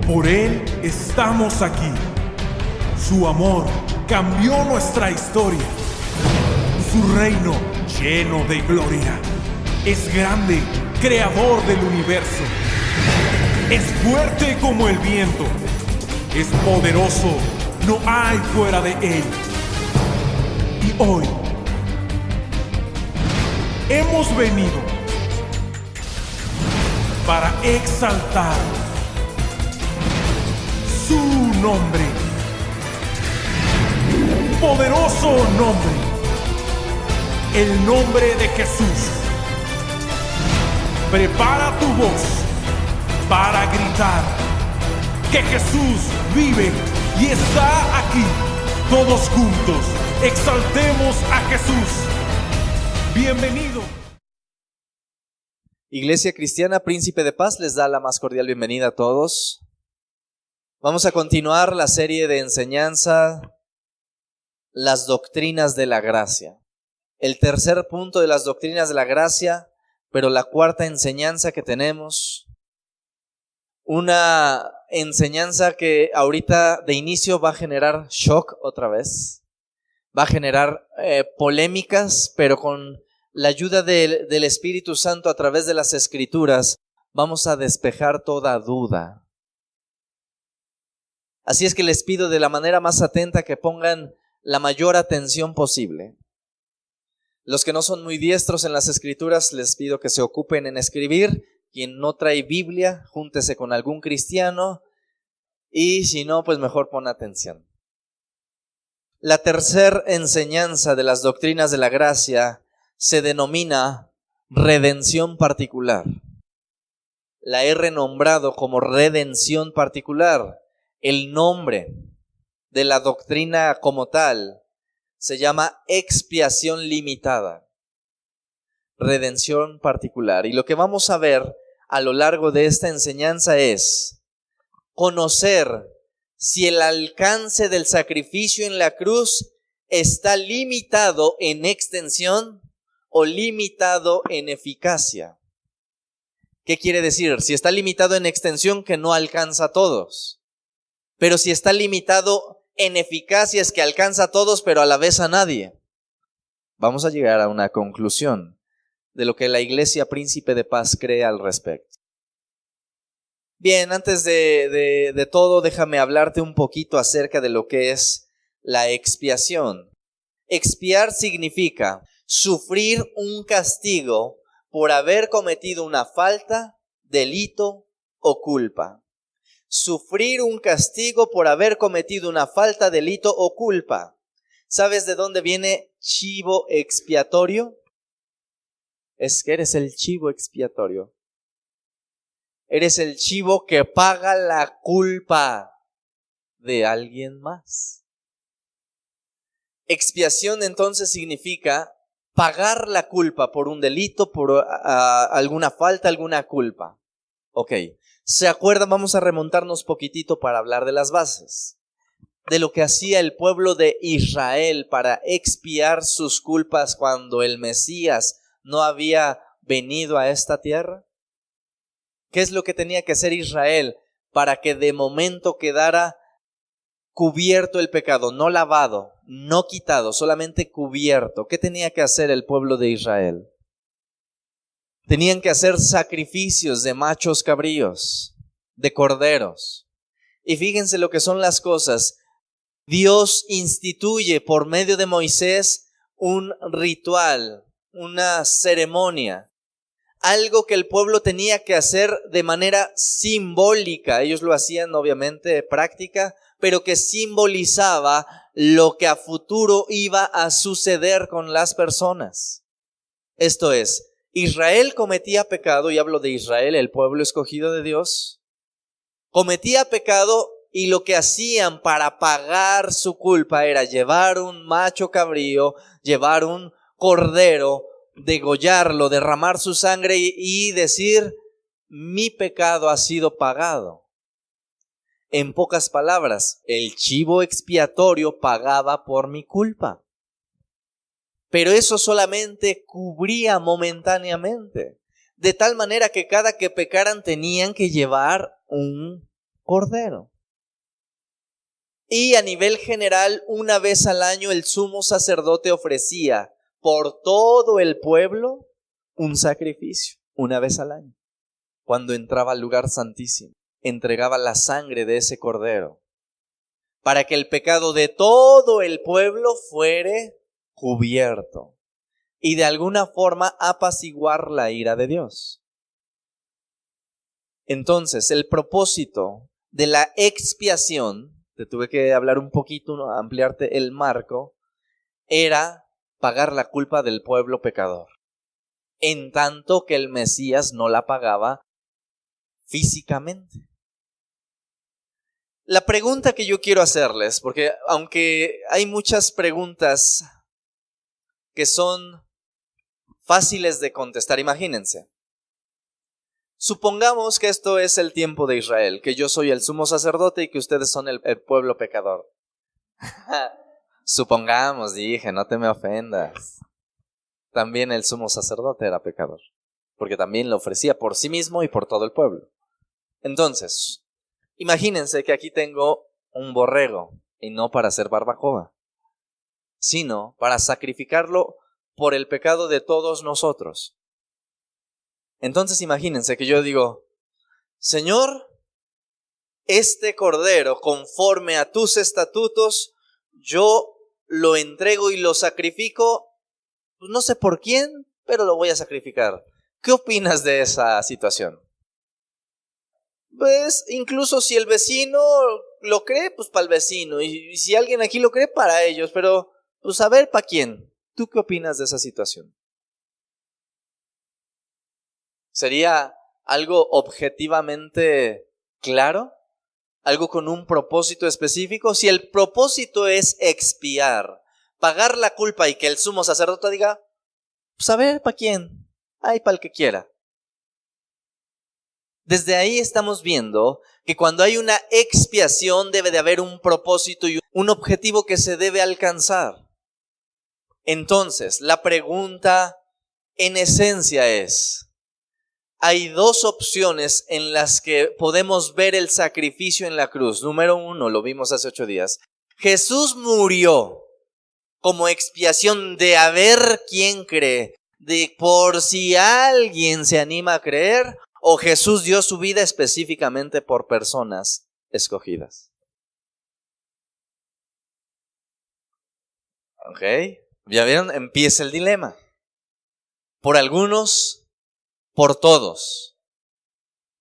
Por Él estamos aquí. Su amor cambió nuestra historia. Su reino lleno de gloria. Es grande, creador del universo. Es fuerte como el viento. Es poderoso, no hay fuera de Él. Y hoy hemos venido para exaltar su nombre. Poderoso nombre. El nombre de Jesús. Prepara tu voz para gritar que Jesús vive y está aquí. Todos juntos, exaltemos a Jesús. Bienvenido. Iglesia Cristiana Príncipe de Paz les da la más cordial bienvenida a todos. Vamos a continuar la serie de enseñanza, las doctrinas de la gracia. El tercer punto de las doctrinas de la gracia, pero la cuarta enseñanza que tenemos, una enseñanza que ahorita de inicio va a generar shock otra vez, va a generar polémicas, pero con la ayuda del Espíritu Santo a través de las Escrituras vamos a despejar toda duda. Así es que les pido de la manera más atenta que pongan la mayor atención posible. Los que no son muy diestros en las Escrituras, les pido que se ocupen en escribir. Quien no trae Biblia, júntese con algún cristiano. Y si no, pues mejor pon atención. La tercera enseñanza de las doctrinas de la gracia se denomina redención particular. La he renombrado como redención particular. El nombre de la doctrina como tal se llama expiación limitada, redención particular. Y lo que vamos a ver a lo largo de esta enseñanza es conocer si el alcance del sacrificio en la cruz está limitado en extensión o limitado en eficacia. ¿Qué quiere decir? Si está limitado en extensión, que no alcanza a todos. Pero si está limitado en eficacia, es que alcanza a todos, pero a la vez a nadie. Vamos a llegar a una conclusión de lo que la Iglesia Príncipe de Paz cree al respecto. Bien, antes de todo, déjame hablarte un poquito acerca de lo que es la expiación. Expiar significa sufrir un castigo por haber cometido una falta, delito o culpa. Sufrir un castigo por haber cometido una falta, delito o culpa. ¿Sabes de dónde viene chivo expiatorio? Es que eres el chivo expiatorio. Eres el chivo que paga la culpa de alguien más. Expiación entonces significa pagar la culpa por un delito, por alguna falta, alguna culpa. Ok. ¿Se acuerdan? Vamos a remontarnos poquitito para hablar de las bases. De lo que hacía el pueblo de Israel para expiar sus culpas cuando el Mesías no había venido a esta tierra. ¿Qué es lo que tenía que hacer Israel para que de momento quedara cubierto el pecado? No lavado, no quitado, solamente cubierto. ¿Qué tenía que hacer el pueblo de Israel? Tenían que hacer sacrificios de machos cabríos, de corderos. Y fíjense lo que son las cosas. Dios instituye por medio de Moisés un ritual, una ceremonia, algo que el pueblo tenía que hacer de manera simbólica. Ellos lo hacían obviamente de práctica, pero que simbolizaba lo que a futuro iba a suceder con las personas. Esto es, Israel cometía pecado, y hablo de Israel, el pueblo escogido de Dios, cometía pecado y lo que hacían para pagar su culpa era llevar un macho cabrío, llevar un cordero, degollarlo, derramar su sangre y decir, mi pecado ha sido pagado. En pocas palabras, el chivo expiatorio pagaba por mi culpa. Pero eso solamente cubría momentáneamente. De tal manera que cada que pecaran tenían que llevar un cordero. Y a nivel general, una vez al año el sumo sacerdote ofrecía por todo el pueblo un sacrificio, una vez al año. Cuando entraba al lugar santísimo, entregaba la sangre de ese cordero para que el pecado de todo el pueblo fuere cubierto y de alguna forma apaciguar la ira de Dios. Entonces, el propósito de la expiación, te tuve que hablar un poquito, ¿no? Ampliarte el marco, era pagar la culpa del pueblo pecador, en tanto que el Mesías no la pagaba físicamente. La pregunta que yo quiero hacerles, porque aunque hay muchas preguntas que son fáciles de contestar, imagínense. Supongamos que esto es el tiempo de Israel, que yo soy el sumo sacerdote y que ustedes son el pueblo pecador. Supongamos, dije, no te me ofendas. También el sumo sacerdote era pecador, porque también lo ofrecía por sí mismo y por todo el pueblo. Entonces, imagínense que aquí tengo un borrego, y no para hacer barbacoa, sino para sacrificarlo por el pecado de todos nosotros. Entonces imagínense que yo digo, Señor, este cordero, conforme a tus estatutos, yo lo entrego y lo sacrifico, pues no sé por quién, pero lo voy a sacrificar. ¿Qué opinas de esa situación? Pues incluso si el vecino lo cree, pues para el vecino. Y si alguien aquí lo cree, para ellos. Pero pues a ver, ¿para quién? ¿Tú qué opinas de esa situación? ¿Sería algo objetivamente claro? ¿Algo con un propósito específico? Si el propósito es expiar, pagar la culpa y que el sumo sacerdote diga, pues a ver, ¿para quién? Ay, para el que quiera. Desde ahí estamos viendo que cuando hay una expiación debe de haber un propósito y un objetivo que se debe alcanzar. Entonces, la pregunta en esencia es, hay dos opciones en las que podemos ver el sacrificio en la cruz. Número 1, lo vimos hace 8 días. Jesús murió como expiación de a ver quién cree, de por si alguien se anima a creer, o Jesús dio su vida específicamente por personas escogidas. ¿Ok? ¿Ya vieron? Empieza el dilema. Por algunos, por todos.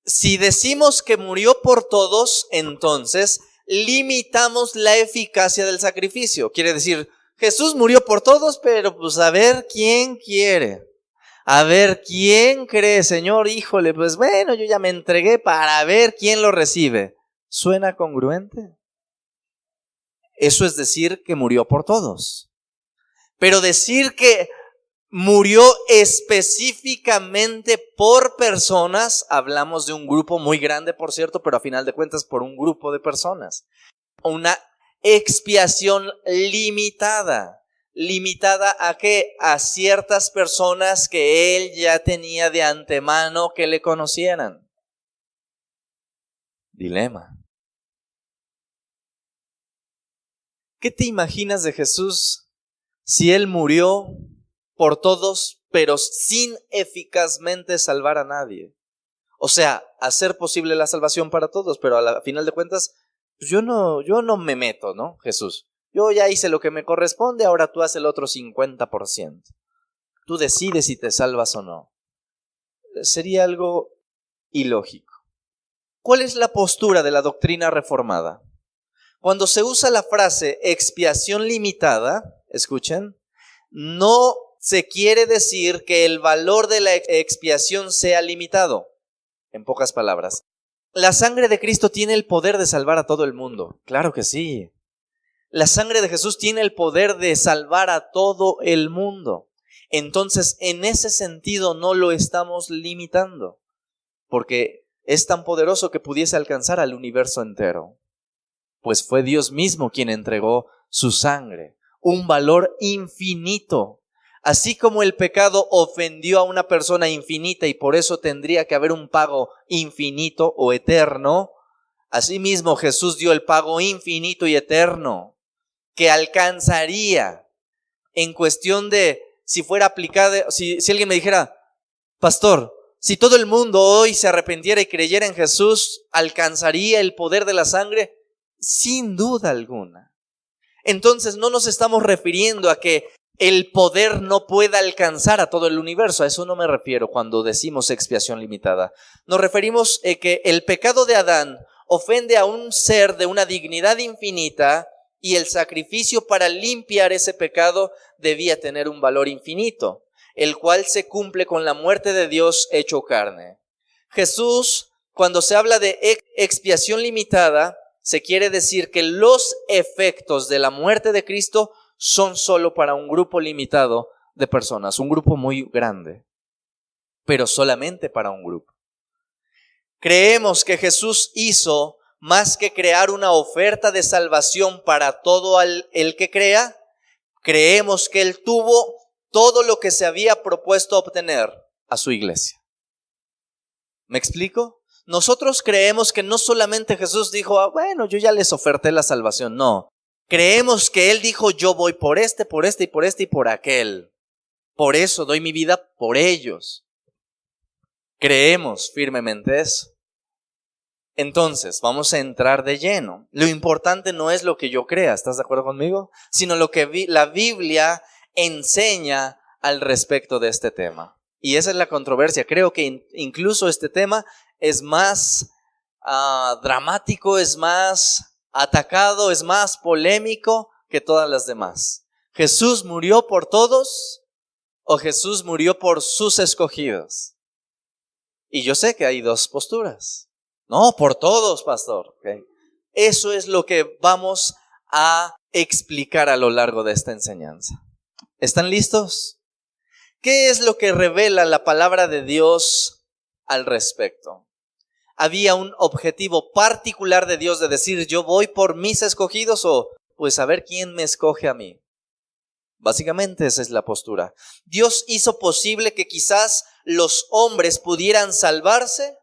Si decimos que murió por todos, entonces limitamos la eficacia del sacrificio. Quiere decir, Jesús murió por todos, pero pues a ver quién quiere. A ver quién cree, Señor, híjole, pues bueno, yo ya me entregué para ver quién lo recibe. ¿Suena congruente? Eso es decir que murió por todos. Pero decir que murió específicamente por personas, hablamos de un grupo muy grande, por cierto, pero a final de cuentas por un grupo de personas. Una expiación limitada. ¿Limitada a qué? A ciertas personas que él ya tenía de antemano que le conocieran. Dilema. ¿Qué te imaginas de Jesús si él murió por todos, pero sin eficazmente salvar a nadie? O sea, hacer posible la salvación para todos, pero a final de cuentas, pues yo no me meto, ¿no, Jesús? Yo ya hice lo que me corresponde, ahora tú haces el otro 50%. Tú decides si te salvas o no. Sería algo ilógico. ¿Cuál es la postura de la doctrina reformada? Cuando se usa la frase expiación limitada, escuchen, no se quiere decir que el valor de la expiación sea limitado. En pocas palabras, la sangre de Cristo tiene el poder de salvar a todo el mundo. Claro que sí. La sangre de Jesús tiene el poder de salvar a todo el mundo. Entonces, en ese sentido no lo estamos limitando, porque es tan poderoso que pudiese alcanzar al universo entero. Pues fue Dios mismo quien entregó su sangre, un valor infinito. Así como el pecado ofendió a una persona infinita y por eso tendría que haber un pago infinito o eterno, Asimismo, Jesús dio el pago infinito y eterno que alcanzaría en cuestión de si fuera aplicado, si alguien me dijera, pastor, si todo el mundo hoy se arrepintiera y creyera en Jesús, ¿alcanzaría el poder de la sangre? Sin duda alguna. Entonces no nos estamos refiriendo a que el poder no pueda alcanzar a todo el universo. A eso no me refiero cuando decimos expiación limitada. Nos referimos a que el pecado de Adán ofende a un ser de una dignidad infinita y el sacrificio para limpiar ese pecado debía tener un valor infinito, el cual se cumple con la muerte de Dios hecho carne. Jesús, cuando se habla de expiación limitada, se quiere decir que los efectos de la muerte de Cristo son solo para un grupo limitado de personas, un grupo muy grande, pero solamente para un grupo. Creemos que Jesús hizo más que crear una oferta de salvación para todo el que crea. Creemos que Él tuvo todo lo que se había propuesto obtener a su iglesia. ¿Me explico? Nosotros creemos que no solamente Jesús dijo, bueno, yo ya les oferté la salvación. No. Creemos que Él dijo, yo voy por este y por aquel. Por eso doy mi vida por ellos. Creemos firmemente eso. Entonces, vamos a entrar de lleno. Lo importante no es lo que yo crea, ¿estás de acuerdo conmigo? Sino lo que la Biblia enseña al respecto de este tema. Y esa es la controversia. Creo que incluso este tema es más dramático, es más atacado, es más polémico que todas las demás. ¿Jesús murió por todos o Jesús murió por sus escogidos? Y yo sé que hay dos posturas. No, por todos, pastor. Okay. Eso es lo que vamos a explicar a lo largo de esta enseñanza. ¿Están listos? ¿Qué es lo que revela la palabra de Dios al respecto? ¿Había un objetivo particular de Dios de decir yo voy por mis escogidos o pues a ver quién me escoge a mí? Básicamente esa es la postura. ¿Dios hizo posible que quizás los hombres pudieran salvarse?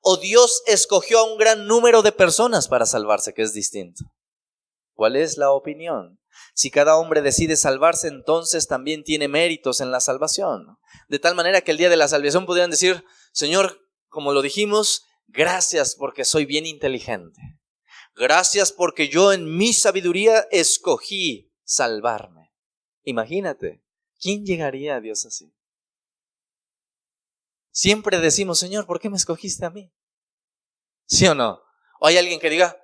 ¿O Dios escogió a un gran número de personas para salvarse, que es distinto? ¿Cuál es la opinión? Si cada hombre decide salvarse, entonces también tiene méritos en la salvación. De tal manera que el día de la salvación pudieran decir, Señor, como lo dijimos, gracias porque soy bien inteligente. Gracias porque yo en mi sabiduría escogí salvarme. Imagínate, ¿quién llegaría a Dios así? Siempre decimos, Señor, ¿por qué me escogiste a mí? ¿Sí o no? ¿O hay alguien que diga,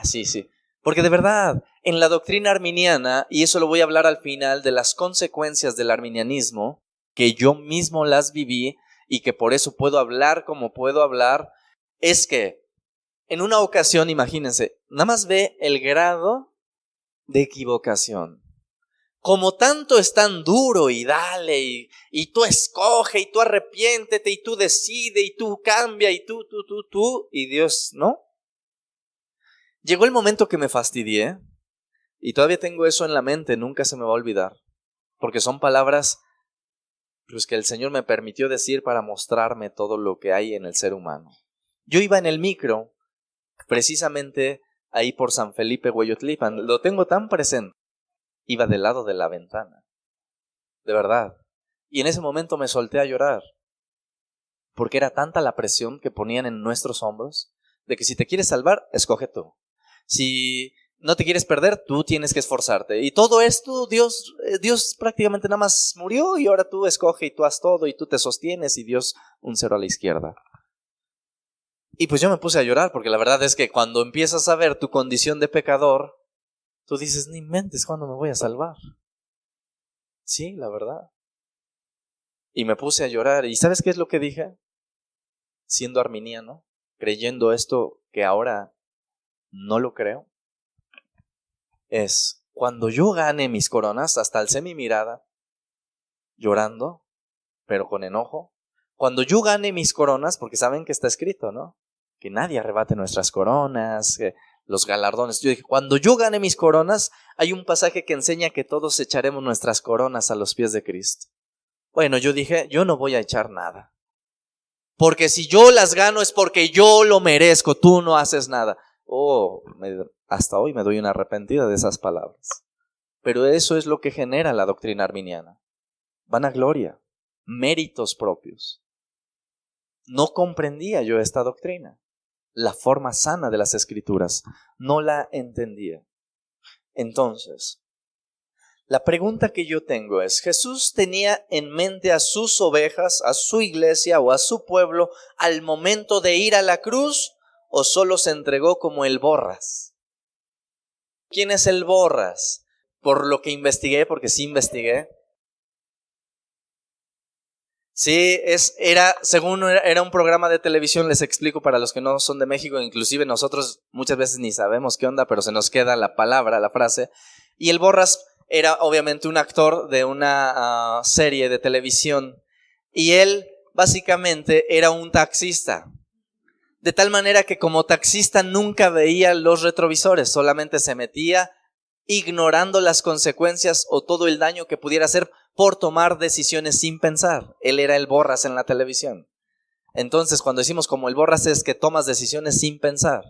sí? Porque de verdad, en la doctrina arminiana, y eso lo voy a hablar al final de las consecuencias del arminianismo, que yo mismo las viví y que por eso puedo hablar como puedo hablar, es que en una ocasión, imagínense, nada más ve el grado de equivocación. Como tanto es tan duro y dale y tú escoge y tú arrepiéntete y tú decide y tú cambia y tú y Dios, ¿no? Llegó el momento que me fastidié y todavía tengo eso en la mente, nunca se me va a olvidar, porque son palabras pues, que el Señor me permitió decir para mostrarme todo lo que hay en el ser humano. Yo iba en el micro, precisamente ahí por San Felipe, Hueyotlipan, lo tengo tan presente. Iba del lado de la ventana, de verdad. Y en ese momento me solté a llorar, porque era tanta la presión que ponían en nuestros hombros, de que si te quieres salvar, escoge tú. Si no te quieres perder, tú tienes que esforzarte. Y todo esto, Dios prácticamente nada más murió y ahora tú escoge y tú haz todo y tú te sostienes y Dios un cero a la izquierda. Y pues yo me puse a llorar, porque la verdad es que cuando empiezas a ver tu condición de pecador, tú dices, ni mentes, ¿cuándo me voy a salvar? Sí, la verdad. Y me puse a llorar. ¿Y sabes qué es lo que dije? Siendo arminiano, creyendo esto que ahora no lo creo, es cuando yo gane mis coronas, hasta alcé mi mirada, llorando, pero con enojo. Cuando yo gane mis coronas, porque saben que está escrito, ¿no? Que nadie arrebate nuestras coronas, que los galardones. Yo dije, cuando yo gane mis coronas, hay un pasaje que enseña que todos echaremos nuestras coronas a los pies de Cristo. Bueno, yo dije, yo no voy a echar nada. Porque si yo las gano es porque yo lo merezco, tú no haces nada. Hasta hoy me doy una arrepentida de esas palabras. Pero eso es lo que genera la doctrina arminiana. Vanagloria, méritos propios. No comprendía yo esta doctrina. La forma sana de las Escrituras. No la entendía. Entonces, la pregunta que yo tengo es, ¿Jesús tenía en mente a sus ovejas, a su iglesia o a su pueblo al momento de ir a la cruz o solo se entregó como el Borras? ¿Quién es el Borras? Por lo que investigué, porque sí investigué. Sí, era un programa de televisión, les explico para los que no son de México, inclusive nosotros muchas veces ni sabemos qué onda, pero se nos queda la palabra, la frase. Y el Borras era obviamente un actor de una serie de televisión y él básicamente era un taxista. De tal manera que como taxista nunca veía los retrovisores, solamente se metía ignorando las consecuencias o todo el daño que pudiera hacer por tomar decisiones sin pensar. Él era el Borras en la televisión. Entonces, cuando decimos como el Borras es que tomas decisiones sin pensar.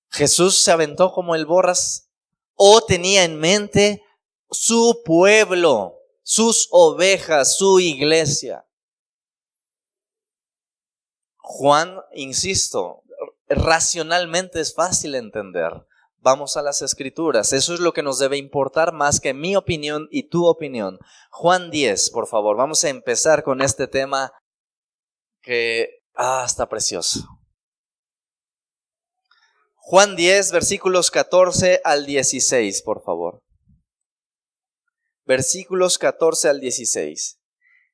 Jesús se aventó como el Borras o tenía en mente su pueblo, sus ovejas, su iglesia. Juan, insisto, racionalmente es fácil entender. Vamos a las Escrituras. Eso es lo que nos debe importar más que mi opinión y tu opinión. Juan 10, por favor. Vamos a empezar con este tema que está precioso. Juan 10, versículos 14 al 16, por favor. Versículos 14 al 16.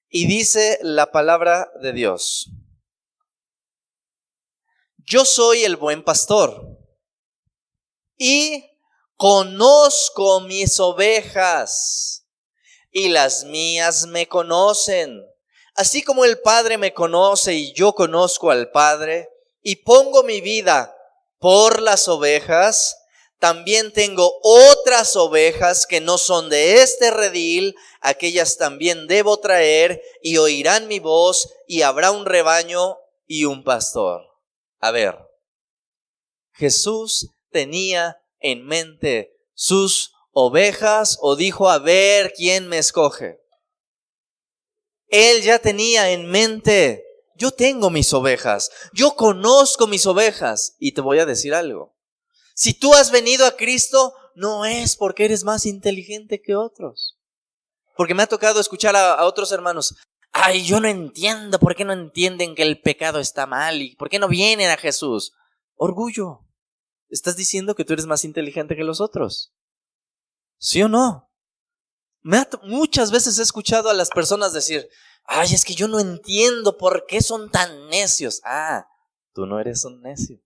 Y dice la palabra de Dios: Yo soy el buen pastor y conozco mis ovejas, y las mías me conocen, así como el Padre me conoce y yo conozco al Padre, y pongo mi vida por las ovejas. También tengo otras ovejas que no son de este redil, aquellas también debo traer, y oirán mi voz, y habrá un rebaño y un pastor. A ver, Jesús tenía en mente sus ovejas o dijo, a ver quién me escoge. Él ya tenía en mente, yo tengo mis ovejas, yo conozco mis ovejas. Y te voy a decir algo, si tú has venido a Cristo, no es porque eres más inteligente que otros. Porque me ha tocado escuchar a otros hermanos, ay, yo no entiendo, ¿por qué no entienden que el pecado está mal? ¿Y por qué no vienen a Jesús? Orgullo. ¿Estás diciendo que tú eres más inteligente que los otros? ¿Sí o no? Muchas veces he escuchado a las personas decir, ay, es que yo no entiendo por qué son tan necios. Tú no eres un necio.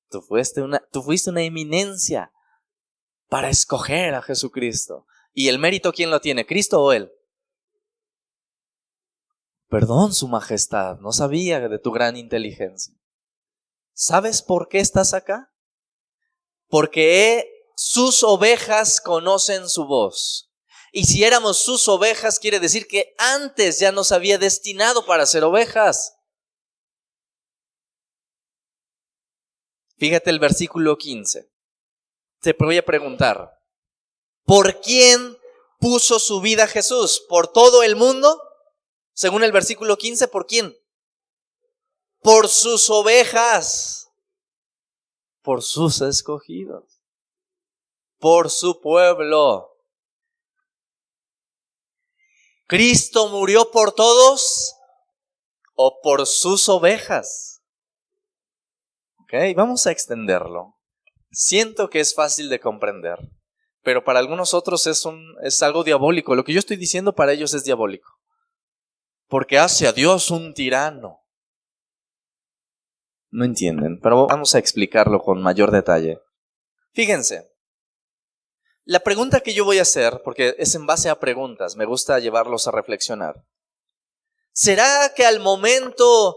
Tú fuiste una eminencia para escoger a Jesucristo. ¿Y el mérito quién lo tiene? ¿Cristo o Él? Perdón, su majestad, no sabía de tu gran inteligencia. ¿Sabes por qué estás acá? Porque sus ovejas conocen su voz. Y si éramos sus ovejas, quiere decir que antes ya nos había destinado para ser ovejas. Fíjate el versículo 15. Te voy a preguntar, ¿por quién puso su vida Jesús? ¿Por todo el mundo? Según el versículo 15, ¿por quién? Por sus ovejas, por sus escogidos, por su pueblo. ¿Cristo murió por todos o por sus ovejas? Ok, vamos a extenderlo. Siento que es fácil de comprender, pero para algunos otros es algo diabólico. Lo que yo estoy diciendo para ellos es diabólico. Porque hace a Dios un tirano. No entienden, pero vamos a explicarlo con mayor detalle. Fíjense, la pregunta que yo voy a hacer, porque es en base a preguntas, me gusta llevarlos a reflexionar. ¿Será que al momento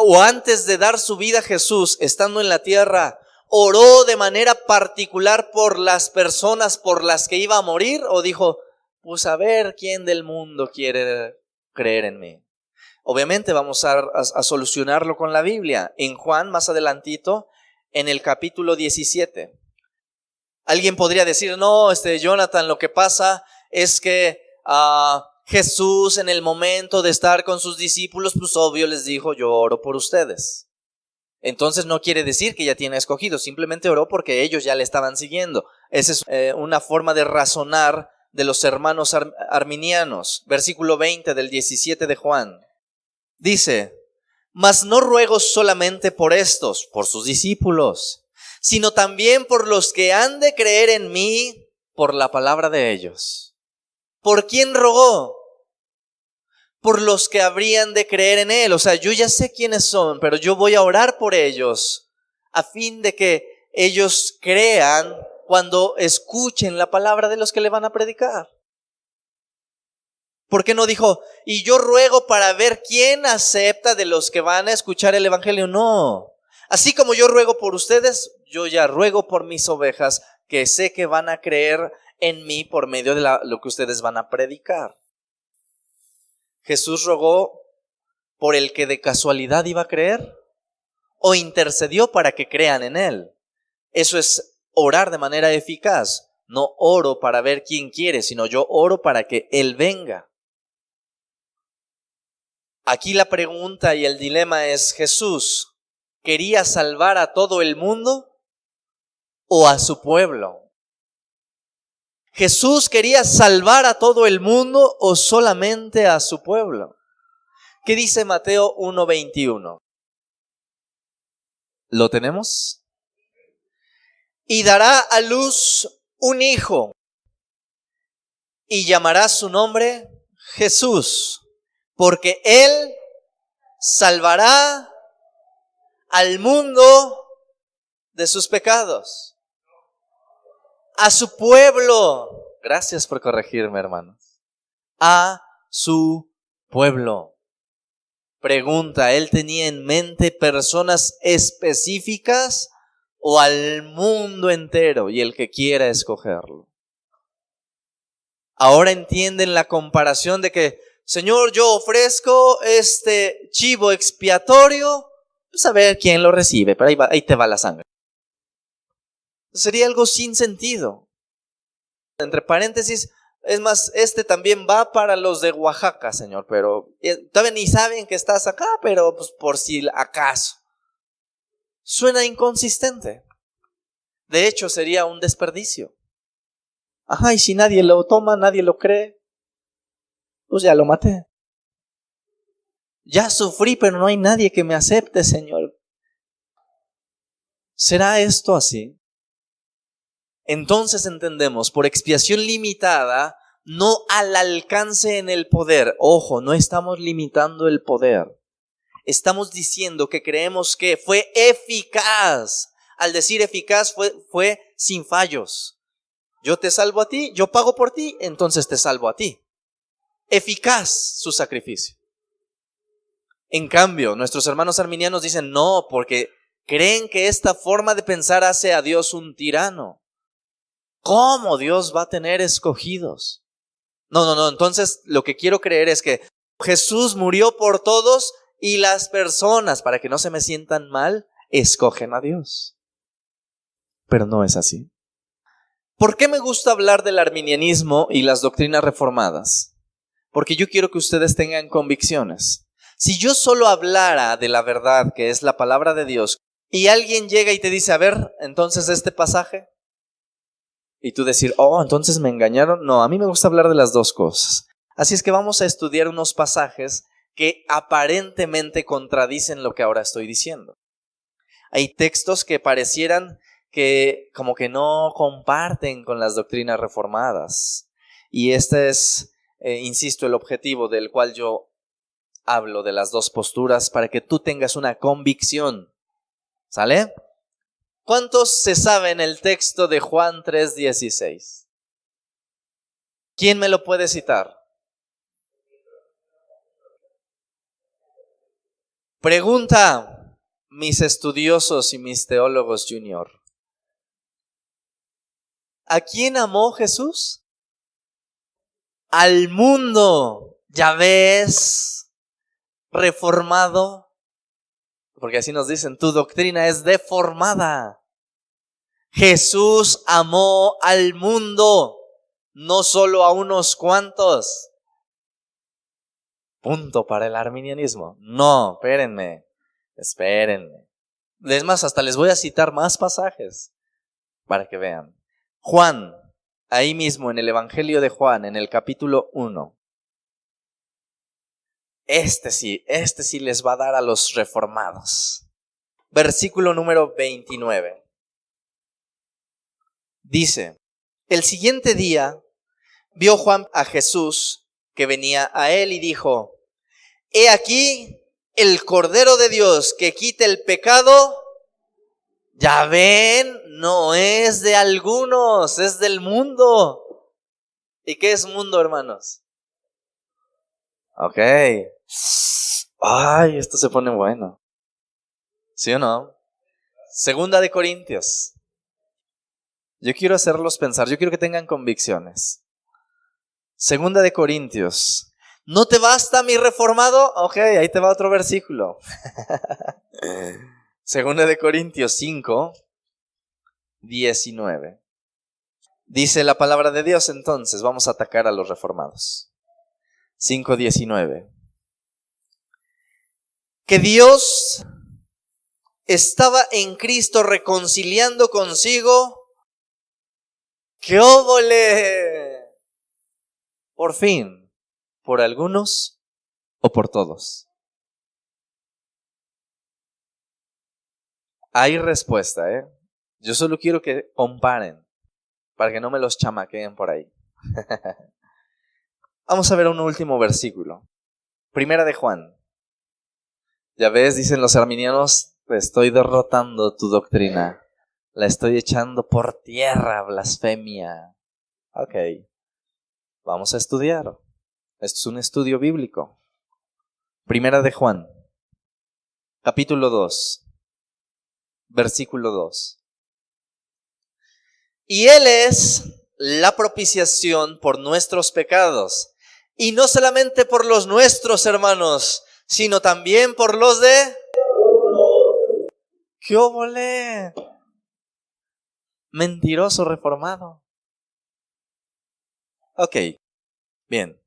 o antes de dar su vida Jesús, estando en la tierra, oró de manera particular por las personas por las que iba a morir? ¿O dijo, pues a ver quién del mundo quiere creer en mí? Obviamente vamos a solucionarlo con la Biblia. En Juan, más adelantito, en el capítulo 17. Alguien podría decir, no, Jonathan, lo que pasa es que Jesús en el momento de estar con sus discípulos, pues obvio les dijo, yo oro por ustedes. Entonces no quiere decir que ya tiene escogidos, simplemente oró porque ellos ya le estaban siguiendo. Esa es una forma de razonar de los hermanos arminianos. Versículo 20 del 17 de Juan. Dice, mas no ruego solamente por estos, por sus discípulos, sino también por los que han de creer en mí por la palabra de ellos. ¿Por quién rogó? Por los que habrían de creer en él. O sea, yo ya sé quiénes son, pero yo voy a orar por ellos a fin de que ellos crean cuando escuchen la palabra de los que le van a predicar. ¿Por qué no dijo, y yo ruego para ver quién acepta de los que van a escuchar el evangelio? No. Así como yo ruego por ustedes, yo ya ruego por mis ovejas que sé que van a creer en mí por medio de lo que ustedes van a predicar. ¿Jesús rogó por el que de casualidad iba a creer? ¿O intercedió para que crean en él? Eso es orar de manera eficaz. No oro para ver quién quiere, sino yo oro para que él venga. Aquí la pregunta y el dilema es, ¿Jesús quería salvar a todo el mundo o a su pueblo? ¿Jesús quería salvar a todo el mundo o solamente a su pueblo? ¿Qué dice Mateo 1:21? ¿Lo tenemos? Y dará a luz un hijo y llamará su nombre Jesús, porque él salvará al mundo de sus pecados. A su pueblo. Gracias por corregirme, hermanos. A su pueblo. Pregunta, ¿él tenía en mente personas específicas o al mundo entero y el que quiera escogerlo? Ahora entienden la comparación de que, Señor, yo ofrezco este chivo expiatorio, pues a ver quién lo recibe, pero ahí te va la sangre. Sería algo sin sentido. Entre paréntesis, es más, también va para los de Oaxaca, Señor, pero todavía ni saben que estás acá, pero pues por si acaso. Suena inconsistente. De hecho, sería un desperdicio. Ajá, y si nadie lo toma, nadie lo cree, pues ya lo maté. Ya sufrí, pero no hay nadie que me acepte, Señor. ¿Será esto así? Entonces entendemos, por expiación limitada, no al alcance en el poder. Ojo, no estamos limitando el poder. Estamos diciendo que creemos que fue eficaz. Al decir eficaz fue sin fallos. Yo te salvo a ti, yo pago por ti, entonces te salvo a ti. Eficaz su sacrificio. En cambio, nuestros hermanos arminianos dicen no, porque creen que esta forma de pensar hace a Dios un tirano. ¿Cómo Dios va a tener escogidos? No. Entonces lo que quiero creer es que Jesús murió por todos y las personas, para que no se me sientan mal, escogen a Dios. Pero no es así. ¿Por qué me gusta hablar del arminianismo y las doctrinas reformadas? Porque yo quiero que ustedes tengan convicciones. Si yo solo hablara de la verdad, que es la palabra de Dios, y alguien llega y te dice, a ver, entonces este pasaje, y tú decir, entonces me engañaron. No, a mí me gusta hablar de las dos cosas. Así es que vamos a estudiar unos pasajes que aparentemente contradicen lo que ahora estoy diciendo. Hay textos que parecieran que como que no comparten con las doctrinas reformadas. Y este es, insisto, el objetivo del cual yo hablo de las dos posturas, para que tú tengas una convicción. ¿Sale? ¿Cuántos se saben el texto de Juan 3:16? ¿Quién me lo puede citar? Pregunta, mis estudiosos y mis teólogos junior. ¿A quién amó Jesús? Al mundo. Ya ves. reformado, porque así nos dicen, tu doctrina es deformada. Jesús amó al mundo, no solo a unos cuantos. Punto para el arminianismo. No, espérenme. Es más, hasta les voy a citar más pasajes para que vean. Juan, ahí mismo en el Evangelio de Juan, en el capítulo 1. Este sí les va a dar a los reformados. Versículo número 29. Dice, el siguiente día vio Juan a Jesús que venía a él y dijo, he aquí el Cordero de Dios que quita el pecado. Ya ven, no es de algunos, es del mundo. ¿Y qué es mundo, hermanos? Ok. Ay, esto se pone bueno. ¿Sí o no? Segunda de Corintios. Yo quiero hacerlos pensar, yo quiero que tengan convicciones. Segunda de Corintios. ¿No te basta mi reformado? Ok, ahí te va otro versículo. Segunda de Corintios 5, 19. Dice la palabra de Dios, entonces vamos a atacar a los reformados. 5, 19. Que Dios estaba en Cristo reconciliando consigo. ¡Qué óvole! Por fin. ¿Por algunos o por todos? Hay respuesta, ¿eh? Yo solo quiero que comparen, para que no me los chamaqueen por ahí. Vamos a ver un último versículo. Primera de Juan. Ya ves, dicen los arminianos, estoy derrotando tu doctrina. La estoy echando por tierra, blasfemia. Ok, vamos a estudiar. Esto es un estudio bíblico. Primera de Juan, capítulo 2, versículo 2. Y Él es la propiciación por nuestros pecados. Y no solamente por los nuestros, hermanos, sino también por los de... ¡Qué óvole! Mentiroso reformado. Ok, bien.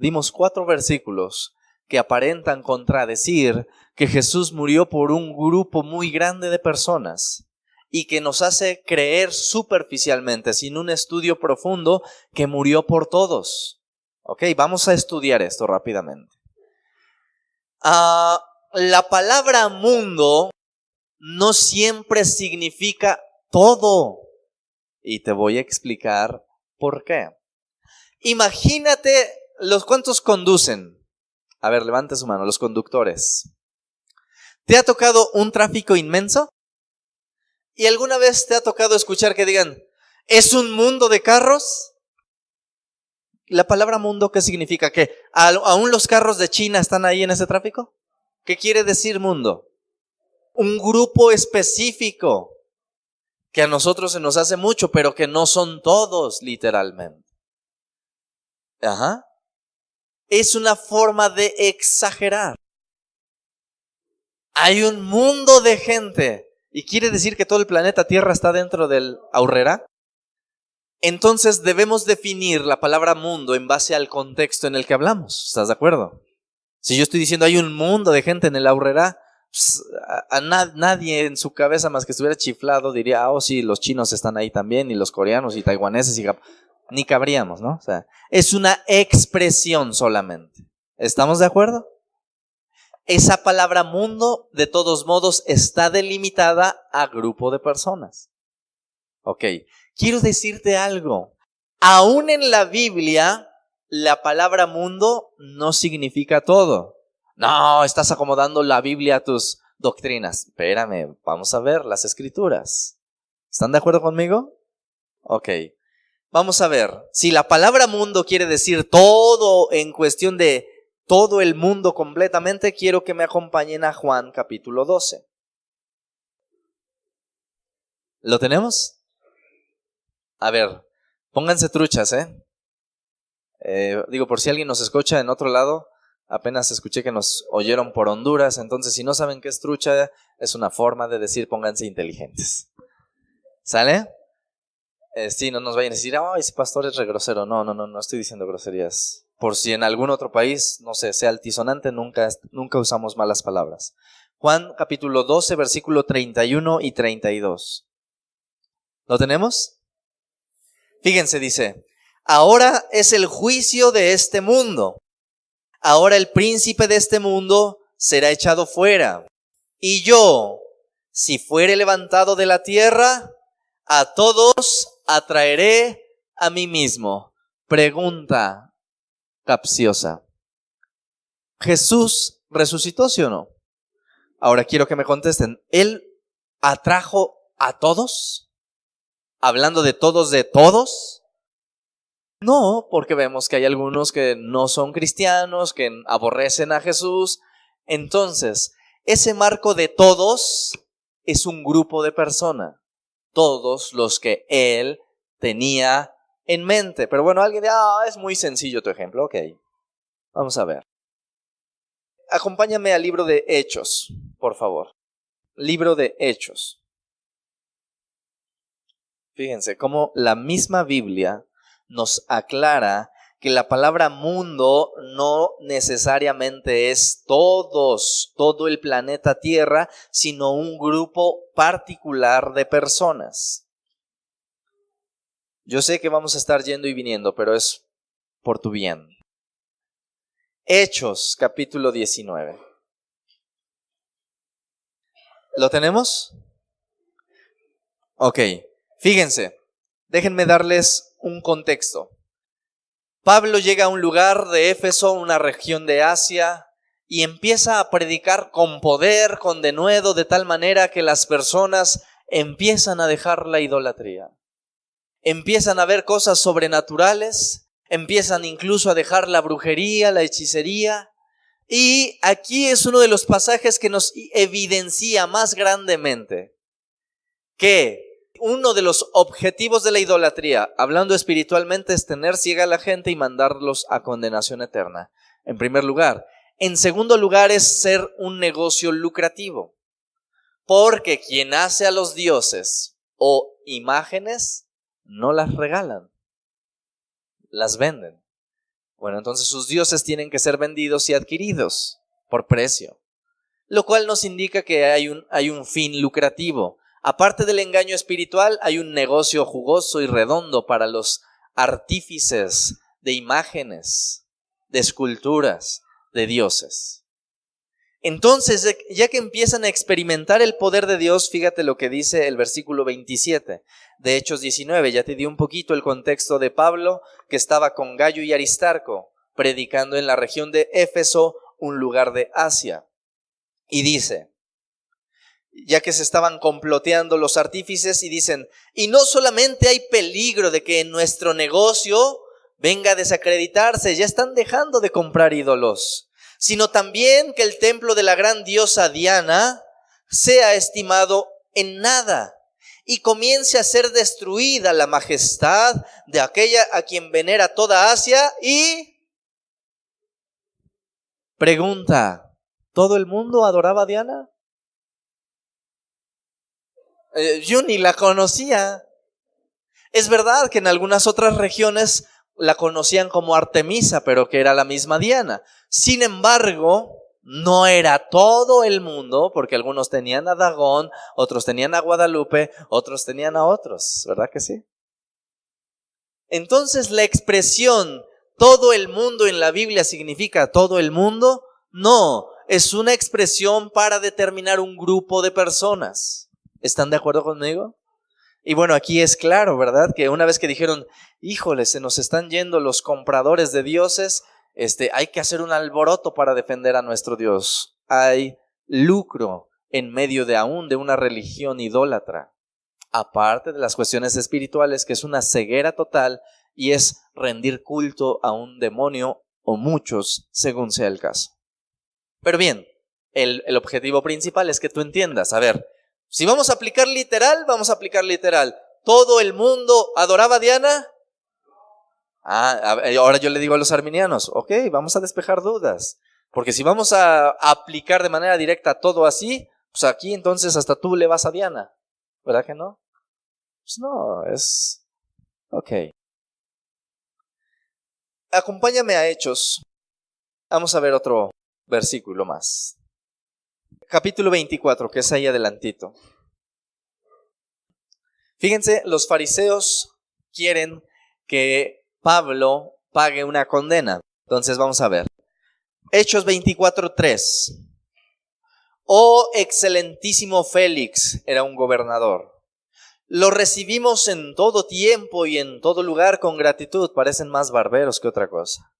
Dimos 4 versículos que aparentan contradecir que Jesús murió por un grupo muy grande de personas y que nos hace creer superficialmente, sin un estudio profundo, que murió por todos. Ok, vamos a estudiar esto rápidamente. La palabra mundo no siempre significa todo. Y te voy a explicar por qué. Imagínate, ¿cuántos conducen? A ver, levante su mano, los conductores. ¿Te ha tocado un tráfico inmenso? ¿Y alguna vez te ha tocado escuchar que digan, ¿es un mundo de carros? La palabra mundo, ¿qué significa? ¿Que aún los carros de China están ahí en ese tráfico? ¿Qué quiere decir mundo? Un grupo específico que a nosotros se nos hace mucho, pero que no son todos, literalmente. Ajá. Es una forma de exagerar. Hay un mundo de gente. ¿Y quiere decir que todo el planeta Tierra está dentro del Aurrera? Entonces debemos definir la palabra mundo en base al contexto en el que hablamos. ¿Estás de acuerdo? Si yo estoy diciendo hay un mundo de gente en el Aurrera, pues, nadie en su cabeza más que estuviera chiflado diría, oh sí, los chinos están ahí también, y los coreanos y taiwaneses, y ni cabríamos, ¿no? O sea, es una expresión solamente. ¿Estamos de acuerdo? Esa palabra mundo, de todos modos, está delimitada a grupo de personas. Ok, quiero decirte algo. Aún en la Biblia, la palabra mundo no significa todo. No, estás acomodando la Biblia a tus doctrinas. Espérame, vamos a ver las escrituras. ¿Están de acuerdo conmigo? Ok, vamos a ver. Si la palabra mundo quiere decir todo en cuestión de todo el mundo completamente, quiero que me acompañen a Juan capítulo 12. ¿Lo tenemos? A ver, pónganse truchas, Digo, por si alguien nos escucha en otro lado, Apenas escuché que nos oyeron por Honduras, entonces si no saben qué es trucha, es una forma de decir pónganse inteligentes. ¿Sale? Sí, no nos vayan a decir, ese pastor es re grosero. No estoy diciendo groserías. Por si en algún otro país, no sé, sea altisonante, nunca usamos malas palabras. Juan capítulo 12, versículo 31 y 32. ¿Lo tenemos? Fíjense, dice, ahora es el juicio de este mundo. Ahora el príncipe de este mundo será echado fuera. Y yo, si fuere levantado de la tierra, a todos atraeré a mí mismo. Pregunta capciosa. ¿Jesús resucitó, sí o no? Ahora quiero que me contesten. ¿Él atrajo a todos? ¿Hablando de todos? No, porque vemos que hay algunos que no son cristianos, que aborrecen a Jesús. Entonces, ese marco de todos es un grupo de personas. Todos los que él tenía en mente. Pero bueno, alguien dice, es muy sencillo tu ejemplo. Ok, vamos a ver. Acompáñame al libro de Hechos, por favor. Libro de Hechos. Fíjense cómo la misma Biblia nos aclara que la palabra mundo no necesariamente es todo el planeta Tierra, sino un grupo particular de personas. Yo sé que vamos a estar yendo y viniendo, pero es por tu bien. Hechos, capítulo 19. ¿Lo tenemos? Ok, fíjense, déjenme darles un contexto. Pablo llega a un lugar de Éfeso, una región de Asia, y empieza a predicar con poder, con denuedo, de tal manera que las personas empiezan a dejar la idolatría. Empiezan a ver cosas sobrenaturales, empiezan incluso a dejar la brujería, la hechicería. Y aquí es uno de los pasajes que nos evidencia más grandemente que uno de los objetivos de la idolatría, hablando espiritualmente, es tener ciega a la gente y mandarlos a condenación eterna, en primer lugar. En segundo lugar, es ser un negocio lucrativo. Porque quien hace a los dioses o imágenes, no las regalan, las venden. Bueno, entonces sus dioses tienen que ser vendidos y adquiridos por precio. Lo cual nos indica que hay un fin lucrativo. Aparte del engaño espiritual, hay un negocio jugoso y redondo para los artífices de imágenes, de esculturas, de dioses. Entonces, ya que empiezan a experimentar el poder de Dios, fíjate lo que dice el versículo 27 de Hechos 19. Ya te di un poquito el contexto de Pablo, que estaba con Gayo y Aristarco, predicando en la región de Éfeso, un lugar de Asia. Y dice, ya que se estaban comploteando los artífices, y dicen, y no solamente hay peligro de que en nuestro negocio venga a desacreditarse, ya están dejando de comprar ídolos, sino también que el templo de la gran diosa Diana sea estimado en nada y comience a ser destruida la majestad de aquella a quien venera toda Asia. Y pregunta, ¿todo el mundo adoraba a Diana? Yo ni la conocía. Es verdad que en algunas otras regiones la conocían como Artemisa, pero que era la misma Diana. Sin embargo, no era todo el mundo, porque algunos tenían a Dagón, otros tenían a Guadalupe, otros tenían a otros, ¿verdad que sí? Entonces la expresión todo el mundo en la Biblia significa todo el mundo. No, es una expresión para determinar un grupo de personas. ¿Están de acuerdo conmigo? Y bueno, aquí es claro, ¿verdad? Que una vez que dijeron, híjole, se nos están yendo los compradores de dioses, hay que hacer un alboroto para defender a nuestro Dios. Hay lucro en medio de aún de una religión idólatra. Aparte de las cuestiones espirituales, que es una ceguera total y es rendir culto a un demonio o muchos, según sea el caso. Pero bien, el objetivo principal es que tú entiendas, a ver, si vamos a aplicar literal, vamos a aplicar literal. ¿Todo el mundo adoraba a Diana? Ahora yo le digo a los arminianos, ok, vamos a despejar dudas. Porque si vamos a aplicar de manera directa todo así, pues aquí entonces hasta tú le vas a Diana. ¿Verdad que no? Pues no, es... Ok. Acompáñame a Hechos. Vamos a ver otro versículo más. Capítulo 24, que es ahí adelantito. Fíjense, los fariseos quieren que Pablo pague una condena. Entonces vamos a ver. Hechos 24:3. Oh excelentísimo Félix, era un gobernador. Lo recibimos en todo tiempo y en todo lugar con gratitud. Parecen más barberos que otra cosa.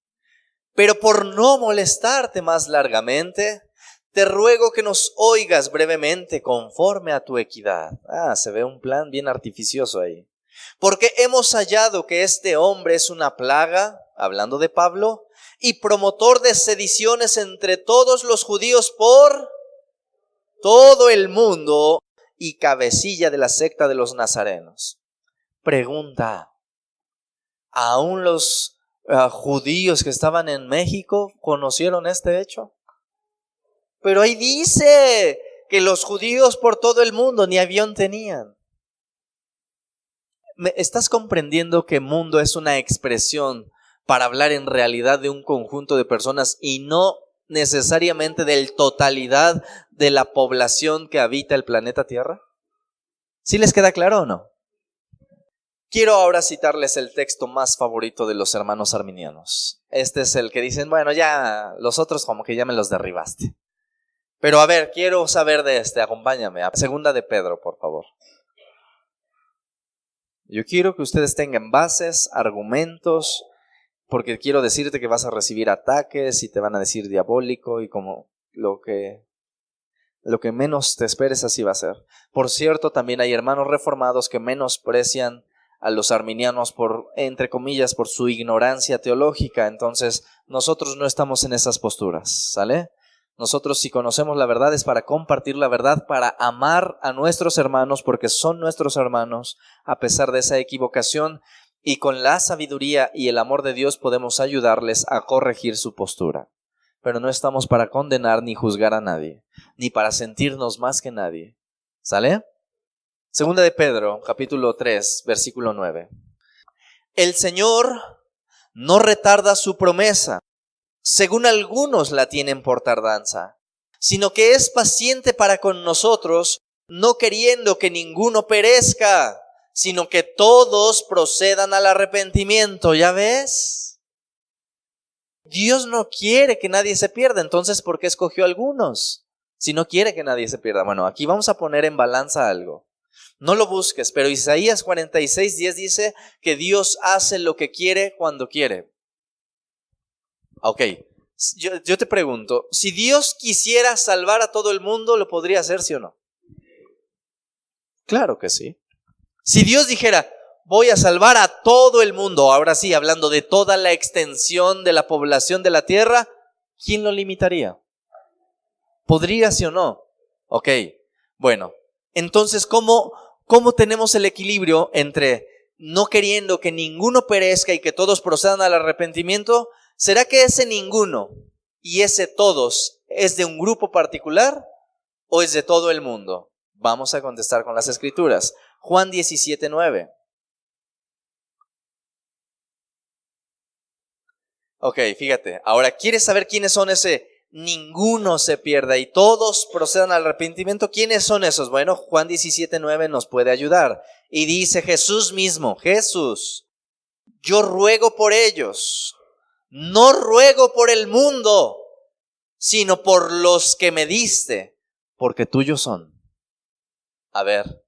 Pero por no molestarte más largamente, te ruego que nos oigas brevemente conforme a tu equidad. Se ve un plan bien artificioso ahí. Porque hemos hallado que este hombre es una plaga, hablando de Pablo, y promotor de sediciones entre todos los judíos por todo el mundo y cabecilla de la secta de los nazarenos. Pregunta, ¿aún los judíos que estaban en México conocieron este hecho? Pero ahí dice que los judíos por todo el mundo ni avión tenían. ¿Estás comprendiendo que mundo es una expresión para hablar en realidad de un conjunto de personas y no necesariamente de totalidad de la población que habita el planeta Tierra? ¿Sí les queda claro o no? Quiero ahora citarles el texto más favorito de los hermanos arminianos. Este es el que dicen, bueno, ya los otros como que ya me los derribaste. Pero a ver, quiero saber de este, acompáñame a Segunda de Pedro, por favor. Yo quiero que ustedes tengan bases, argumentos, porque quiero decirte que vas a recibir ataques y te van a decir diabólico y como lo que menos te esperes así va a ser. Por cierto, también hay hermanos reformados que menosprecian a los arminianos por, entre comillas, por su ignorancia teológica. Entonces, nosotros no estamos en esas posturas, ¿sale? Nosotros, si conocemos la verdad, es para compartir la verdad, para amar a nuestros hermanos, porque son nuestros hermanos, a pesar de esa equivocación, y con la sabiduría y el amor de Dios podemos ayudarles a corregir su postura. Pero no estamos para condenar ni juzgar a nadie, ni para sentirnos más que nadie. ¿Sale? Segunda de Pedro, capítulo 3, versículo 9. El Señor no retarda su promesa, según algunos la tienen por tardanza, sino que es paciente para con nosotros, no queriendo que ninguno perezca, sino que todos procedan al arrepentimiento. ¿Ya ves? Dios no quiere que nadie se pierda, entonces ¿por qué escogió a algunos? Si no quiere que nadie se pierda. Bueno, aquí vamos a poner en balanza algo. No lo busques, pero Isaías 46:10 dice que Dios hace lo que quiere cuando quiere. Ok, yo te pregunto, si Dios quisiera salvar a todo el mundo, ¿lo podría hacer, sí o no? Claro que sí. Si Dios dijera, voy a salvar a todo el mundo, ahora sí, hablando de toda la extensión de la población de la tierra, ¿quién lo limitaría? ¿Podría, sí o no? Ok, bueno, entonces, ¿cómo tenemos el equilibrio entre no queriendo que ninguno perezca y que todos procedan al arrepentimiento? ¿Será que ese ninguno y ese todos es de un grupo particular o es de todo el mundo? Vamos a contestar con las escrituras. Juan 17:9. Ok, fíjate. Ahora, ¿quieres saber quiénes son ese ninguno se pierda y todos procedan al arrepentimiento? ¿Quiénes son esos? Bueno, Juan 17:9 nos puede ayudar. Y dice Jesús mismo, Jesús, yo ruego por ellos. No ruego por el mundo, sino por los que me diste, porque tuyos son. A ver,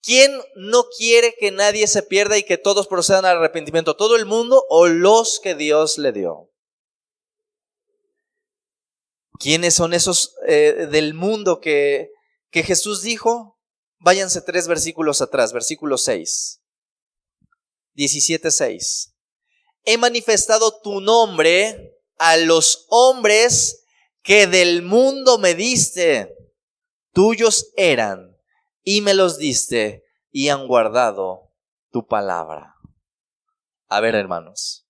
¿quién no quiere que nadie se pierda y que todos procedan al arrepentimiento? ¿Todo el mundo o los que Dios le dio? ¿Quiénes son esos del mundo que Jesús dijo? Váyanse 3 versículos atrás, versículo 6. 17:6. He manifestado tu nombre a los hombres que del mundo me diste. Tuyos eran y me los diste y han guardado tu palabra. A ver, hermanos.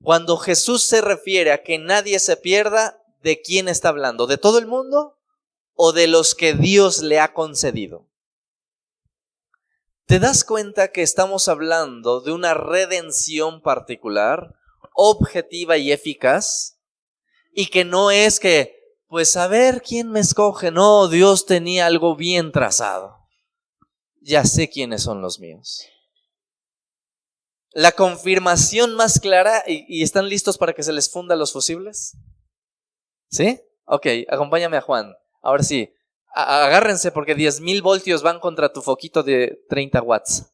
Cuando Jesús se refiere a que nadie se pierda, ¿de quién está hablando? ¿De todo el mundo o de los que Dios le ha concedido? ¿Te das cuenta que estamos hablando de una redención particular, objetiva y eficaz? Y que no es que, pues a ver quién me escoge. No, Dios tenía algo bien trazado. Ya sé quiénes son los míos. La confirmación más clara, ¿y están listos para que se les funda los fusibles? ¿Sí? Ok, acompáñame a Juan. Ahora sí, agárrense porque 10,000 voltios van contra tu foquito de 30 watts.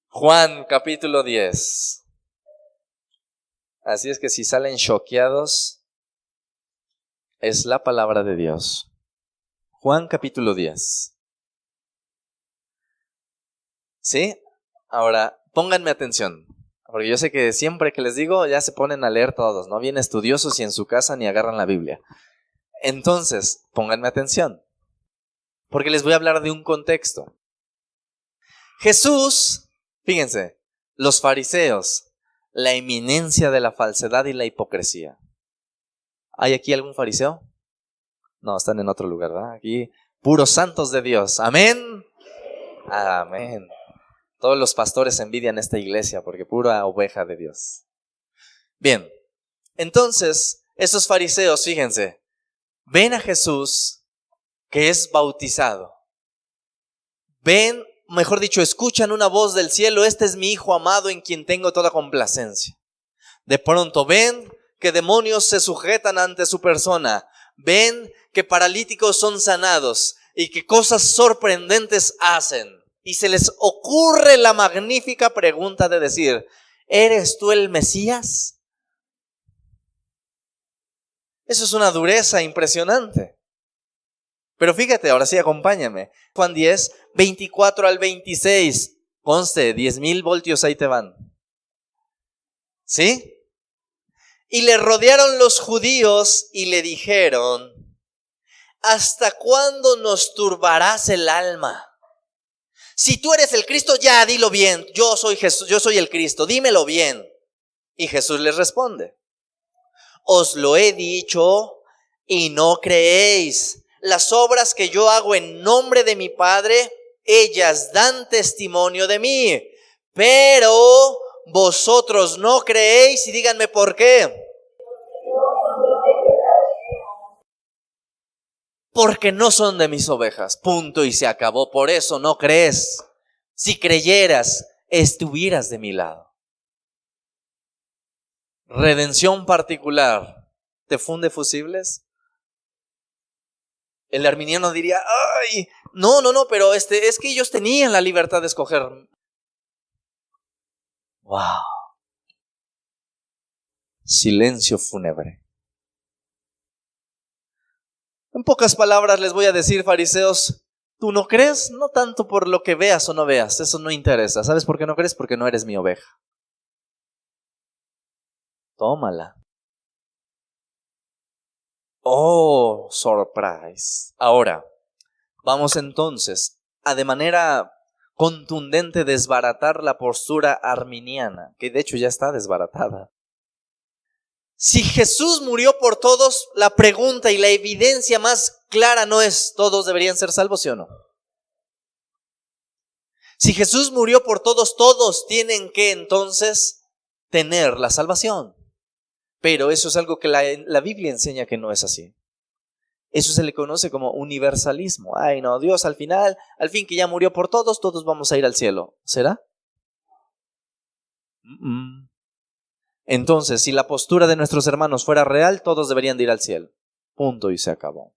Juan capítulo 10. Así es que si salen choqueados, es la palabra de Dios. Juan capítulo 10. ¿Sí? Ahora, pónganme atención, porque yo sé que siempre que les digo ya se ponen a leer todos, ¿no? Bien estudiosos y en su casa ni agarran la Biblia. Entonces, pónganme atención, porque les voy a hablar de un contexto. Jesús, fíjense, los fariseos, la eminencia de la falsedad y la hipocresía. ¿Hay aquí algún fariseo? No, están en otro lugar, ¿verdad? Aquí, puros santos de Dios. Amén. Amén. Todos los pastores envidian esta iglesia porque pura oveja de Dios. Bien, entonces, esos fariseos, fíjense, ven a Jesús que es bautizado. Ven, mejor dicho, escuchan una voz del cielo: este es mi Hijo amado en quien tengo toda complacencia. De pronto ven que demonios se sujetan ante su persona. Ven que paralíticos son sanados y que cosas sorprendentes hacen. Y se les ocurre la magnífica pregunta de decir: ¿eres tú el Mesías? Eso es una dureza impresionante. Pero fíjate, ahora sí, acompáñame. Juan 10, 24 al 26. Conste, 10,000 voltios ahí te van. ¿Sí? Y le rodearon los judíos y le dijeron: ¿hasta cuándo nos turbarás el alma? Si tú eres el Cristo, ya dilo bien. Yo soy Jesús, yo soy el Cristo, dímelo bien. Y Jesús les responde: os lo he dicho y no creéis. Las obras que yo hago en nombre de mi Padre, ellas dan testimonio de mí. Pero vosotros no creéis, y díganme por qué. Porque no son de mis ovejas, punto y se acabó. Por eso no crees. Si creyeras, estuvieras de mi lado. Redención particular, ¿te funde fusibles? El arminiano diría: ay, no, pero es que ellos tenían la libertad de escoger. Wow. Silencio fúnebre. En pocas palabras les voy a decir, fariseos, ¿tú no crees? No tanto por lo que veas o no veas, eso no interesa. ¿Sabes por qué no crees? Porque no eres mi oveja. Tómala. Oh, surprise. Ahora, vamos entonces a de manera contundente desbaratar la postura arminiana, que de hecho ya está desbaratada. Si Jesús murió por todos, la pregunta y la evidencia más clara no es: ¿todos deberían ser salvos, sí o no? Si Jesús murió por todos, todos tienen que entonces tener la salvación. Pero eso es algo que la Biblia enseña que no es así. Eso se le conoce como universalismo. Ay, no, Dios al fin que ya murió por todos, todos vamos a ir al cielo. ¿Será? Entonces, si la postura de nuestros hermanos fuera real, todos deberían de ir al cielo. Punto y se acabó.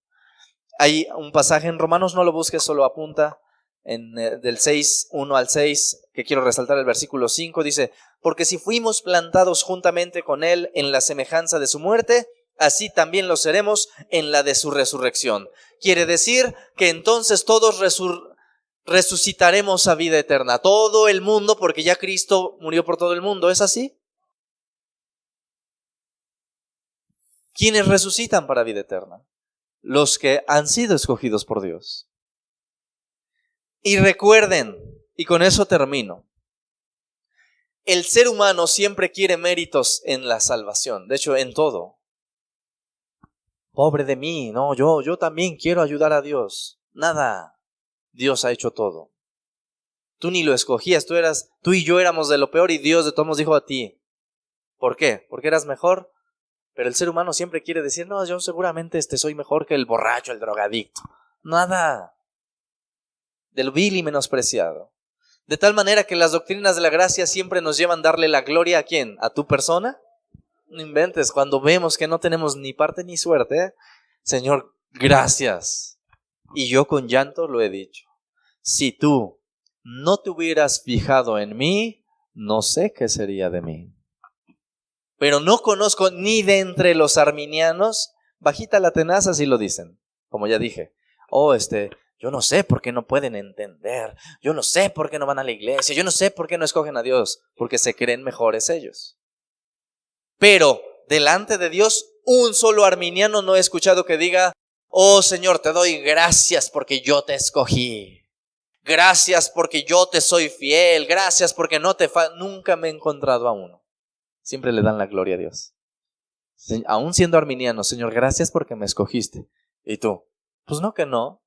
Hay un pasaje en Romanos, no lo busques, solo apunta del 6, 1 al 6, que quiero resaltar el versículo 5, dice: porque si fuimos plantados juntamente con Él en la semejanza de su muerte, así también lo seremos en la de su resurrección. Quiere decir que entonces todos resucitaremos a vida eterna. Todo el mundo, porque ya Cristo murió por todo el mundo. ¿Es así? ¿Quiénes resucitan para vida eterna? Los que han sido escogidos por Dios. Y recuerden, y con eso termino, el ser humano siempre quiere méritos en la salvación. De hecho, en todo. Pobre de mí, no, yo también quiero ayudar a Dios. Nada, Dios ha hecho todo. Tú ni lo escogías, tú y yo éramos de lo peor y Dios de todos modos dijo a ti. ¿Por qué? ¿Porque eras mejor? Pero el ser humano siempre quiere decir, no, yo seguramente soy mejor que el borracho, el drogadicto. Nada. Del vil y menospreciado. De tal manera que las doctrinas de la gracia siempre nos llevan a darle la gloria ¿a quién? ¿A tu persona? No inventes, cuando vemos que no tenemos ni parte ni suerte, Señor, gracias. Y yo con llanto lo he dicho. Si tú no te hubieras fijado en mí, no sé qué sería de mí. Pero no conozco ni de entre los arminianos, bajita la tenaza si lo dicen, como ya dije. Yo no sé por qué no pueden entender, yo no sé por qué no van a la iglesia, yo no sé por qué no escogen a Dios, porque se creen mejores ellos. Pero delante de Dios, un solo arminiano no he escuchado que diga, oh Señor, te doy gracias porque yo te escogí. Gracias porque yo te soy fiel, gracias porque no te nunca me he encontrado a uno. Siempre le dan la gloria a Dios. Aún siendo arminiano, Señor, gracias porque me escogiste. ¿Y tú? Pues no que no.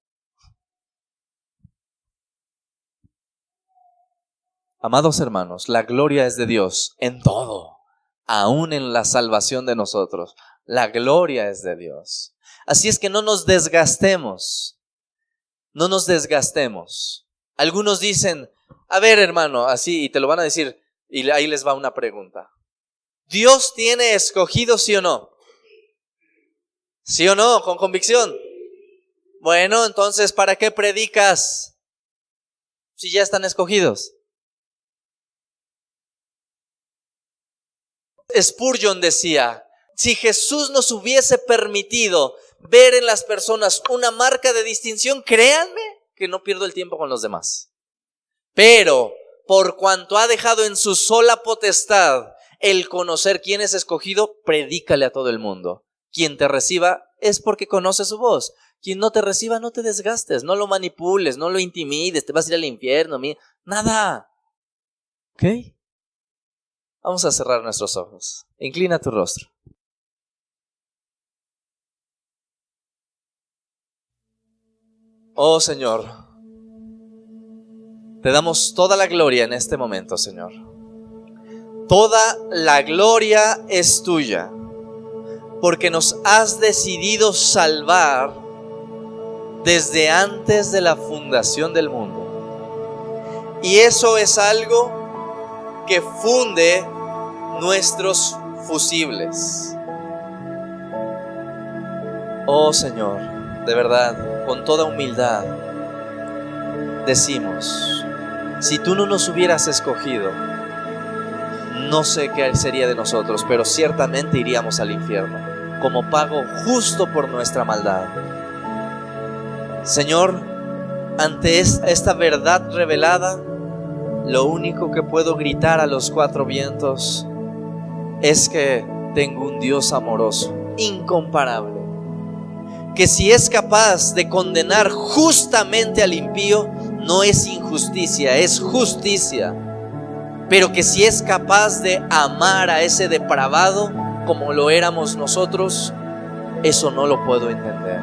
Amados hermanos, la gloria es de Dios en todo, aún en la salvación de nosotros. La gloria es de Dios. Así es que no nos desgastemos. No nos desgastemos. Algunos dicen, a ver hermano, así, y te lo van a decir, y ahí les va una pregunta. ¿Dios tiene escogidos, sí o no? ¿Sí o no? Con convicción. Bueno, entonces, ¿para qué predicas si ya están escogidos? Spurgeon decía, si Jesús nos hubiese permitido ver en las personas una marca de distinción, créanme que no pierdo el tiempo con los demás. Pero por cuanto ha dejado en su sola potestad el conocer quién es escogido, predícale a todo el mundo. Quien te reciba es porque conoce su voz. Quien no te reciba, no te desgastes, no lo manipules, no lo intimides, te vas a ir al infierno, nada. ¿Ok? Vamos a cerrar nuestros ojos. Inclina tu rostro. Oh Señor, te damos toda la gloria en este momento, Señor. Toda la gloria es tuya, porque nos has decidido salvar desde antes de la fundación del mundo. Y eso es algo que funde nuestros fusibles. Oh Señor, de verdad, con toda humildad, decimos, si tú no nos hubieras escogido, no sé qué sería de nosotros, pero ciertamente iríamos al infierno, como pago justo por nuestra maldad. Señor, ante esta verdad revelada, lo único que puedo gritar a los cuatro vientos es que tengo un Dios amoroso, incomparable, que si es capaz de condenar justamente al impío, no es injusticia, es justicia, pero que si es capaz de amar a ese depravado como lo éramos nosotros, eso no lo puedo entender.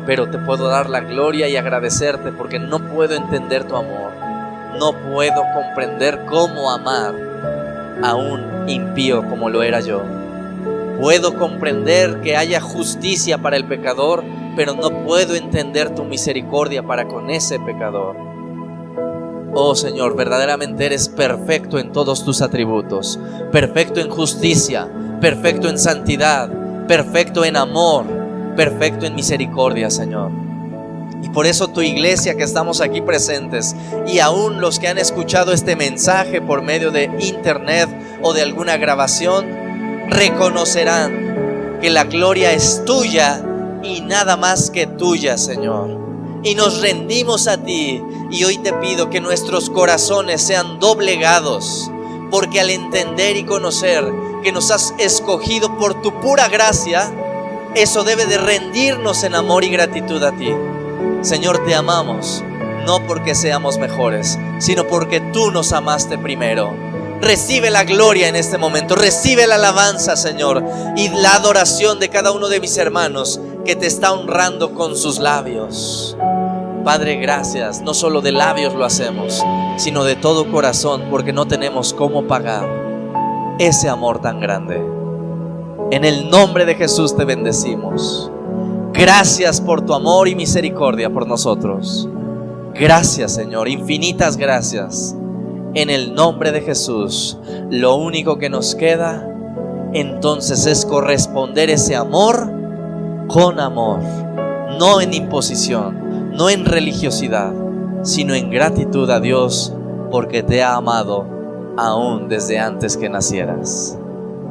Pero te puedo dar la gloria y agradecerte porque no puedo entender tu amor. No puedo comprender cómo amar a un impío como lo era yo. Puedo comprender que haya justicia para el pecador, pero no puedo entender tu misericordia para con ese pecador. Oh Señor, verdaderamente eres perfecto en todos tus atributos, perfecto en justicia, perfecto en santidad, perfecto en amor, perfecto en misericordia, Señor. Y por eso tu iglesia que estamos aquí presentes, y aún los que han escuchado este mensaje por medio de internet o de alguna grabación, reconocerán que la gloria es tuya y nada más que tuya, Señor. Y nos rendimos a ti, y hoy te pido que nuestros corazones sean doblegados, porque al entender y conocer que nos has escogido por tu pura gracia, eso debe de rendirnos en amor y gratitud a ti. Señor, te amamos, no porque seamos mejores, sino porque tú nos amaste primero. Recibe la gloria en este momento, recibe la alabanza, Señor, y la adoración de cada uno de mis hermanos que te está honrando con sus labios. Padre, gracias, no solo de labios lo hacemos, sino de todo corazón, porque no tenemos cómo pagar ese amor tan grande. En el nombre de Jesús te bendecimos. Gracias por tu amor y misericordia por nosotros. Gracias, Señor, infinitas gracias. En el nombre de Jesús, lo único que nos queda entonces es corresponder ese amor con amor, no en imposición, no en religiosidad, sino en gratitud a Dios porque te ha amado aún desde antes que nacieras.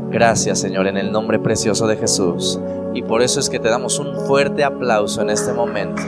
Gracias, Señor, en el nombre precioso de Jesús. Y por eso es que te damos un fuerte aplauso en este momento.